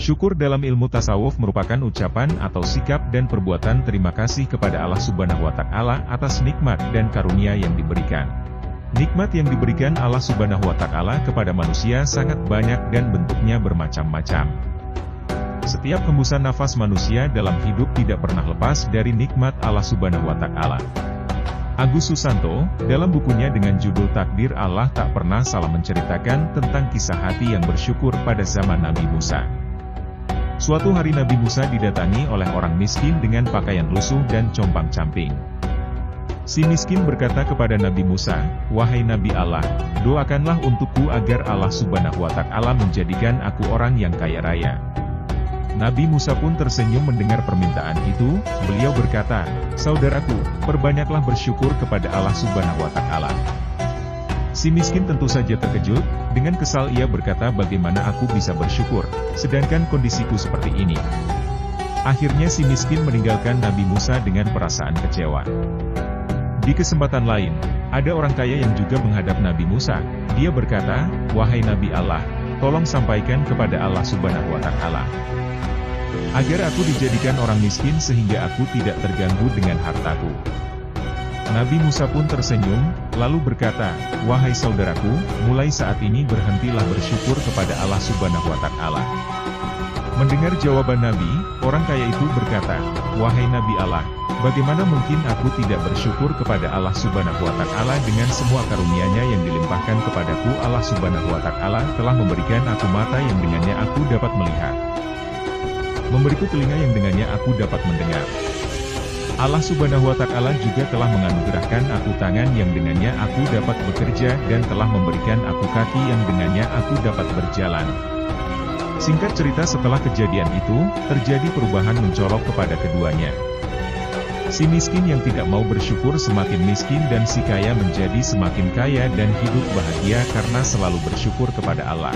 Syukur dalam ilmu tasawuf merupakan ucapan atau sikap dan perbuatan terima kasih kepada Allah Subhanahu wa Ta'ala atas nikmat dan karunia yang diberikan. Nikmat yang diberikan Allah Subhanahu wa Ta'ala kepada manusia sangat banyak dan bentuknya bermacam-macam. Setiap hembusan nafas manusia dalam hidup tidak pernah lepas dari nikmat Allah Subhanahu wa Ta'ala. Agus Susanto, dalam bukunya dengan judul Takdir Allah tak pernah salah menceritakan tentang kisah hati yang bersyukur pada zaman Nabi Musa. Suatu hari Nabi Musa didatangi oleh orang miskin dengan pakaian lusuh dan compang-camping. Si miskin berkata kepada Nabi Musa, "Wahai Nabi Allah, doakanlah untukku agar Allah Subhanahu wa Ta'ala menjadikan aku orang yang kaya raya." Nabi Musa pun tersenyum mendengar permintaan itu. Beliau berkata, "Saudaraku, perbanyaklah bersyukur kepada Allah Subhanahu wa Ta'ala." Si miskin tentu saja terkejut. Dengan kesal ia berkata, "Bagaimana aku bisa bersyukur, sedangkan kondisiku seperti ini?" Akhirnya si miskin meninggalkan Nabi Musa dengan perasaan kecewa. Di kesempatan lain, ada orang kaya yang juga menghadap Nabi Musa. Dia berkata, "Wahai Nabi Allah, tolong sampaikan kepada Allah Subhanahu wa Ta'ala agar aku dijadikan orang miskin sehingga aku tidak terganggu dengan hartaku." Nabi Musa pun tersenyum, lalu berkata, "Wahai saudaraku, mulai saat ini berhentilah bersyukur kepada Allah Subhanahu wa Ta'ala." Mendengar jawaban Nabi, orang kaya itu berkata, "Wahai Nabi Allah, bagaimana mungkin aku tidak bersyukur kepada Allah Subhanahu wa Ta'ala dengan semua karunia-Nya yang dilimpahkan kepadaku? Allah Subhanahu wa Ta'ala telah memberikan aku mata yang dengannya aku dapat melihat, memberiku telinga yang dengannya aku dapat mendengar. Allah Subhanahu wa Ta'ala juga telah menganugerahkan aku tangan yang dengannya aku dapat bekerja dan telah memberikan aku kaki yang dengannya aku dapat berjalan." Singkat cerita, setelah kejadian itu, terjadi perubahan mencolok kepada keduanya. Si miskin yang tidak mau bersyukur semakin miskin dan si kaya menjadi semakin kaya dan hidup bahagia karena selalu bersyukur kepada Allah.